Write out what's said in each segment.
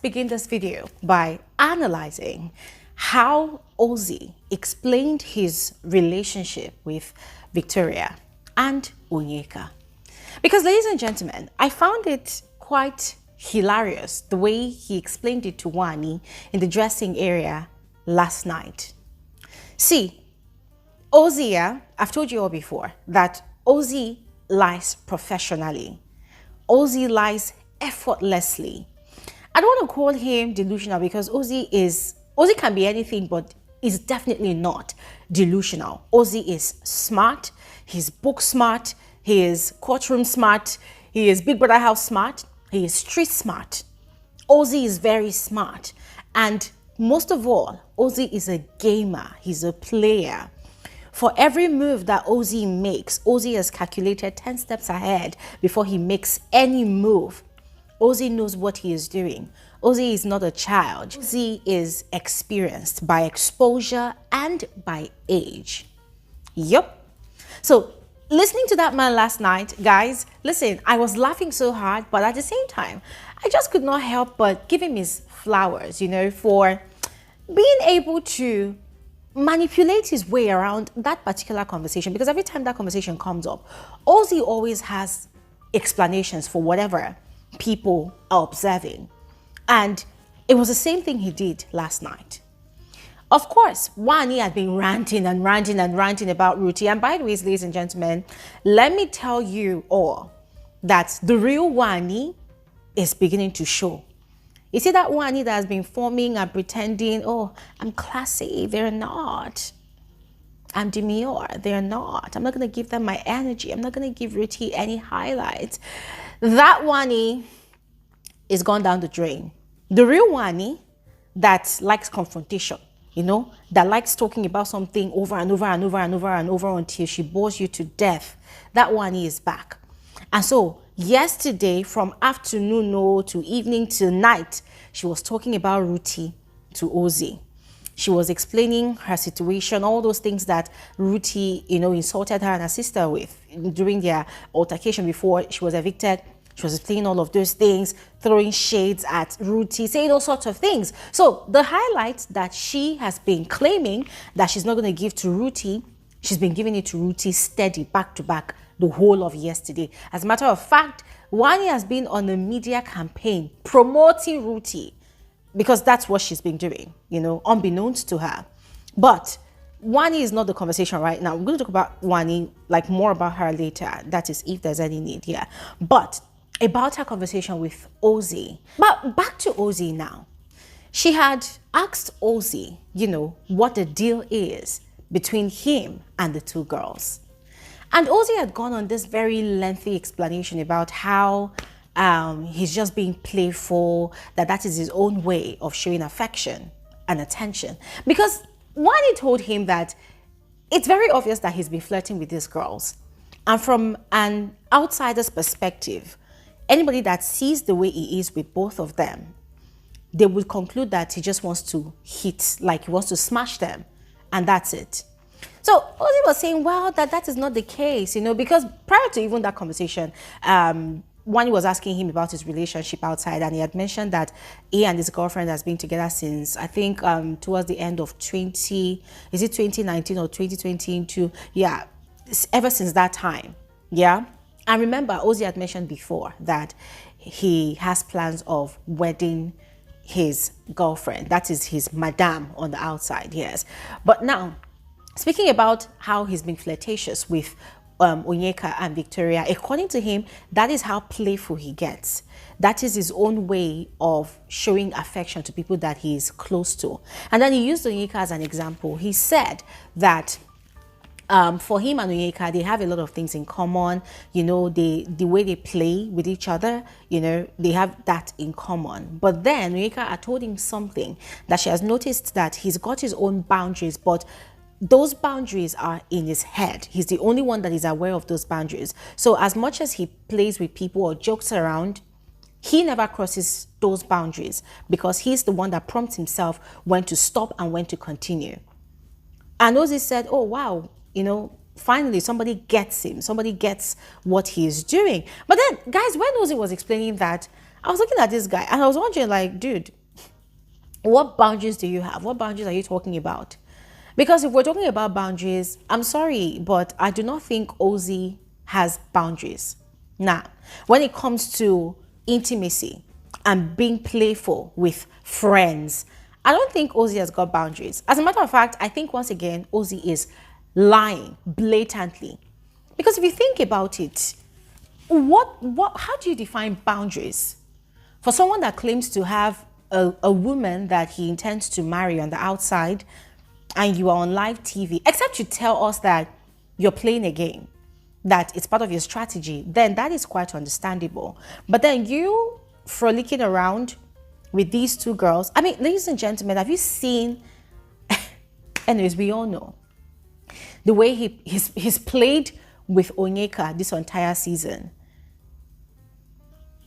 begin this video by analyzing how Ozee explained his relationship with Victoria and Onyeka. Because, ladies and gentlemen, I found it quite hilarious the way he explained it to Wani in the dressing area last night. See, Ozee, I've told you all before that Ozee lies professionally. Ozee lies effortlessly. I don't want to call him delusional because Ozee can be anything, but is definitely not delusional. Ozee is smart, he's book smart, he is courtroom smart, he is Big Brother house smart, he is street smart. Ozee is very smart, and most of all, Ozee is a gamer, he's a player. For every move that Ozee makes, Ozee has calculated 10 steps ahead before he makes any move. Ozee knows what he is doing. Ozee is not a child. Ozee is experienced by exposure and by age. Yup. So, listening to that man last night, guys, listen, I was laughing so hard, but at the same time, I just could not help but give him his flowers, you know, for being able to manipulate his way around that particular conversation, because every time that conversation comes up, Ozee always has explanations for whatever people are observing. And it was the same thing he did last night. Of course, Wani had been ranting and ranting and ranting about Ruti. And by the way, ladies and gentlemen, let me tell you all that the real Wani is beginning to show. You see that Wani that has been forming and pretending, oh, I'm classy. They're not. I'm demure. They're not. I'm not going to give them my energy. I'm not going to give Ruti any highlights. That Wani is gone down the drain. The real Wani that likes confrontation, you know, that likes talking about something over and over and over and over and over until she bores you to death, that Wani is back. And so yesterday, from afternoon to evening till night, she was talking about Ruti to Ozee. She was explaining her situation, all those things that Ruti, you know, insulted her and her sister with during their altercation before she was evicted. She was explaining all of those things, throwing shades at Ruti, saying all sorts of things. So the highlights that she has been claiming that she's not going to give to Ruti, she's been giving it to Ruti steady, back to back, the whole of yesterday. As a matter of fact, Wani has been on a media campaign promoting Ruti because that's what she's been doing, you know, unbeknownst to her. But Wani is not the conversation right now. We're going to talk about Wani, like more about her later. That is, if there's any need, yeah. But about her conversation with Ozee. But back to Ozee now. She had asked Ozee, you know, what the deal is between him and the two girls. And Ozee had gone on this very lengthy explanation about how he's just being playful, that is his own way of showing affection and attention. Because Wani told him that it's very obvious that he's been flirting with these girls. And from an outsider's perspective, anybody that sees the way he is with both of them, they would conclude that he just wants to hit, like he wants to smash them, and that's it. So Ozee was saying, well, that is not the case, you know, because prior to even that conversation, Wani was asking him about his relationship outside, and he had mentioned that he and his girlfriend has been together since, I think, towards the end of 2019 or 2022? Yeah, ever since that time, yeah. And remember, Ozee had mentioned before that he has plans of wedding his girlfriend. That is his madame on the outside, yes. But now, speaking about how he's been flirtatious with Onyeka and Victoria, according to him, that is how playful he gets. That is his own way of showing affection to people that he is close to. And then he used Onyeka as an example. He said that for him and Onyeka, they have a lot of things in common. You know, the way they play with each other, you know, they have that in common. But then Onyeka had told him something that she has noticed, that he's got his own boundaries, but those boundaries are in his head. He's the only one that is aware of those boundaries. So as much as he plays with people or jokes around, he never crosses those boundaries because he's the one that prompts himself when to stop and when to continue. And Ozee said, oh, wow, you know, finally somebody gets him. Somebody gets what he is doing. But then, guys, when Ozee was explaining that, I was looking at this guy and I was wondering, like, dude, what boundaries do you have? What boundaries are you talking about? Because if we're talking about boundaries, I'm sorry, but I do not think Ozee has boundaries. Now, when it comes to intimacy and being playful with friends, I don't think Ozee has got boundaries. As a matter of fact, I think once again, Ozee is lying blatantly. Because if you think about it, how do you define boundaries? For someone that claims to have a woman that he intends to marry on the outside, and you are on live TV, except you tell us that you're playing a game, that it's part of your strategy, then that is quite understandable. But then you frolicking around with these two girls, I mean, ladies and gentlemen, have you seen, anyways, we all know the way he's played with Onyeka this entire season.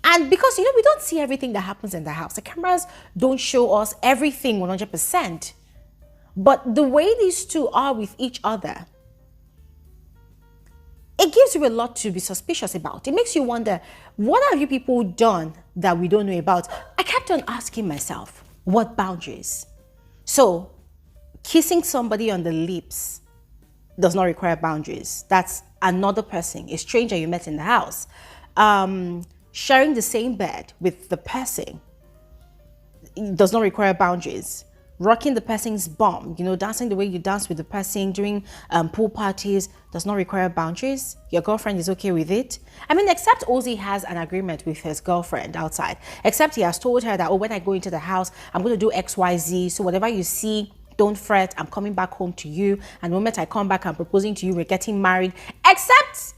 And because, you know, we don't see everything that happens in the house. The cameras don't show us everything 100%. But the way these two are with each other, it gives you a lot to be suspicious about. It makes you wonder, what have you people done that we don't know about? I kept on asking myself, what boundaries? So, kissing somebody on the lips does not require boundaries. That's another person, a stranger you met in the house. Sharing the same bed with the person does not require boundaries. Rocking the person's bum, you know, dancing the way you dance with the person during pool parties does not require boundaries. Your girlfriend is okay with it. I mean, except Ozee has an agreement with his girlfriend outside. Except he has told her that, oh, when I go into the house, I'm going to do X, Y, Z. So whatever you see, don't fret. I'm coming back home to you. And the moment I come back, I'm proposing to you. We're getting married. Except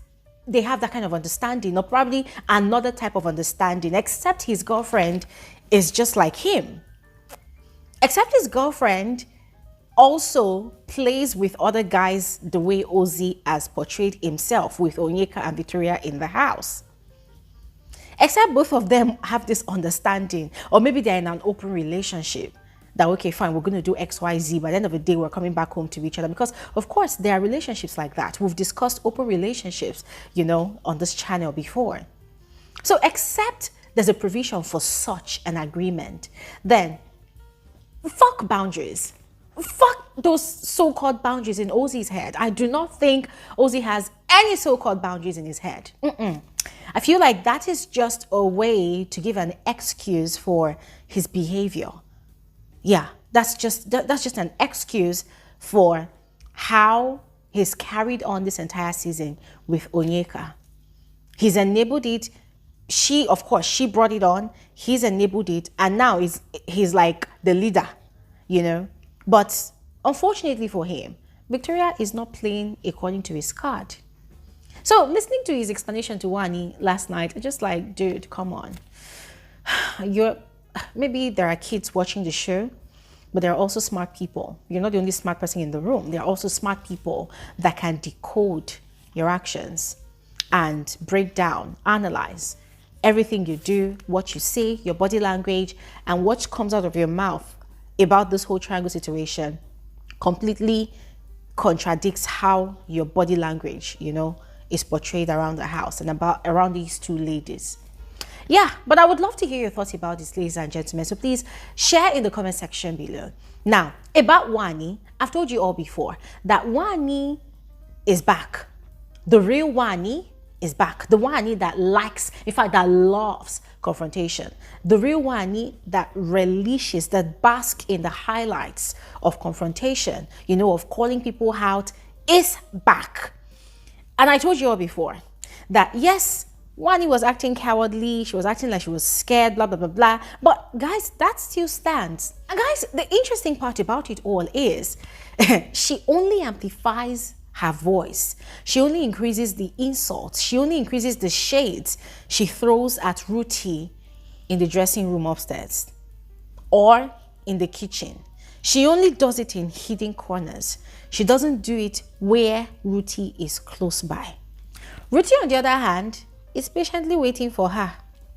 they have that kind of understanding, or probably another type of understanding, except his girlfriend is just like him. Except his girlfriend also plays with other guys the way Ozee has portrayed himself with Onyeka and Victoria in the house. Except both of them have this understanding, or maybe they're in an open relationship, that, okay, fine, we're going to do X, Y, Z. By the end of the day, we're coming back home to each other. Because, of course, there are relationships like that. We've discussed open relationships, you know, on this channel before. So, except there's a provision for such an agreement, then fuck boundaries. Fuck those so-called boundaries in Ozee's head. I do not think Ozee has any so-called boundaries in his head. I feel like that is just a way to give an excuse for his behavior. Yeah, that's just an excuse for how he's carried on this entire season with Onyeka. He's enabled it. She, of course, she brought it on. He's enabled it. And now he's like the leader, you know. But unfortunately for him, Victoria is not playing according to his card. So listening to his explanation to Wani last night, I'm just like, dude, come on. Maybe there are kids watching the show, but there are also smart people. You're not the only smart person in the room. There are also smart people that can decode your actions and break down, analyze everything you do, what you say, your body language, and what comes out of your mouth about this whole triangle situation completely contradicts how your body language, you know, is portrayed around the house and around these two ladies. Yeah, but I would love to hear your thoughts about this, ladies and gentlemen. So please share in the comment section below. Now, about Wani, I've told you all before that Wani is back. The real Wani is back. The Wani that likes, in fact, that loves confrontation. The real Wani that relishes, that basks in the highlights of confrontation, you know, of calling people out, is back. And I told you all before that, yes, Wani was acting cowardly. She was acting like she was scared, blah, blah, blah, blah. But guys, that still stands. And guys, the interesting part about it all is she only amplifies her voice. She only increases the insults. She only increases the shades she throws at Ruthie in the dressing room upstairs or in the kitchen. She only does it in hidden corners. She doesn't do it where Ruthie is close by. Ruthie, on the other hand, is patiently waiting for her.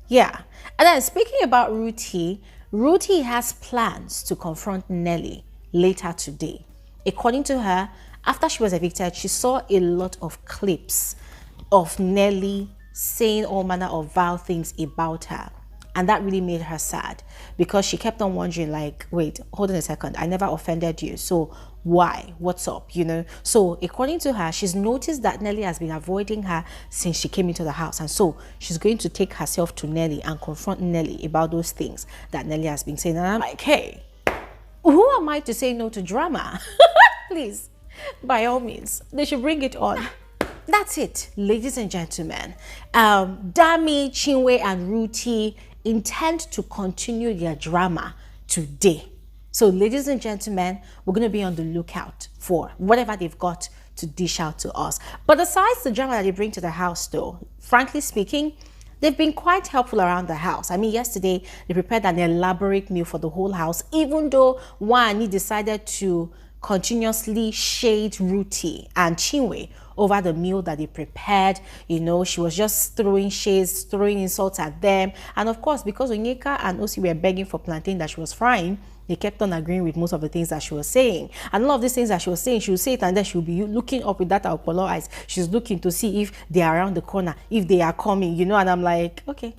Yeah. And then speaking about Ruthie has plans to confront Nelly later today. According to her, after she was evicted, she saw a lot of clips of Nelly saying all manner of vile things about her. And that really made her sad because she kept on wondering, like, wait, hold on a second. I never offended you. So why? What's up? You know? So according to her, she's noticed that Nelly has been avoiding her since she came into the house. And so she's going to take herself to Nelly and confront Nelly about those things that Nelly has been saying. And I'm like, hey, who am I to say no to drama? Please, by all means, they should bring it on. That's it, ladies and gentlemen. Dami, Chinwe, and Ruti intend to continue their drama today. So, ladies and gentlemen, we're going to be on the lookout for whatever they've got to dish out to us. But besides the drama that they bring to the house, though, frankly speaking, they've been quite helpful around the house. I mean, yesterday, they prepared an elaborate meal for the whole house, even though Wani decided to continuously shade Ruti and Chinwe over the meal that they prepared. You know, she was just throwing shades, throwing insults at them. And of course, because Onyeka and Ozee were begging for plantain that she was frying, they kept on agreeing with most of the things that she was saying. And a lot of these things that she was saying, she would say it and then she would be looking up with that Apollo eyes. She's looking to see if they are around the corner, if they are coming, you know, and I'm like, okay.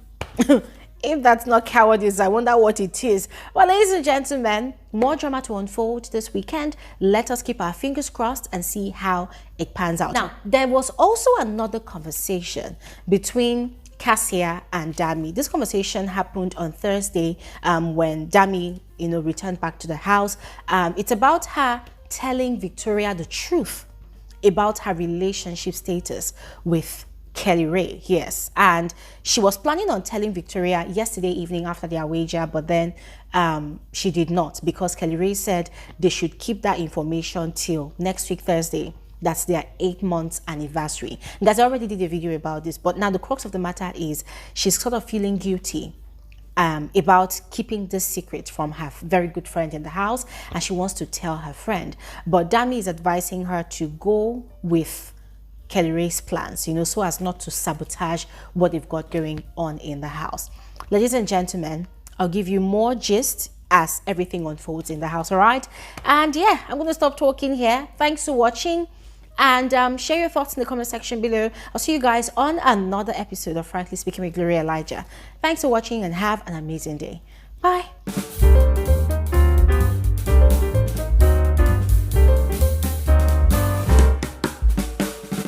If that's not cowardice, I wonder what it is. Well, ladies and gentlemen, more drama to unfold this weekend. Let us keep our fingers crossed and see how it pans out. Now, there was also another conversation between Cassia and Dami. This conversation happened on Thursday when Dami, you know, returned back to the house. It's about her telling Victoria the truth about her relationship status with Kelly Ray, yes. And she was planning on telling Victoria yesterday evening after their wager, but then she did not, because Kelly Ray said they should keep that information till next week, Thursday. That's their 8 months anniversary. And I already did a video about this, but now the crux of the matter is she's sort of feeling guilty about keeping this secret from her very good friend in the house, and she wants to tell her friend. But Dami is advising her to go with Kelly Ray's plans, you know, so as not to sabotage what they've got going on in the house. Ladies and gentlemen, I'll give you more gist as everything unfolds in the house, all right? And yeah, I'm going to stop talking here. Thanks for watching, and share your thoughts in the comment section below. I'll see you guys on another episode of Frankly Speaking with Gloria Elijah. Thanks for watching and have an amazing day. Bye.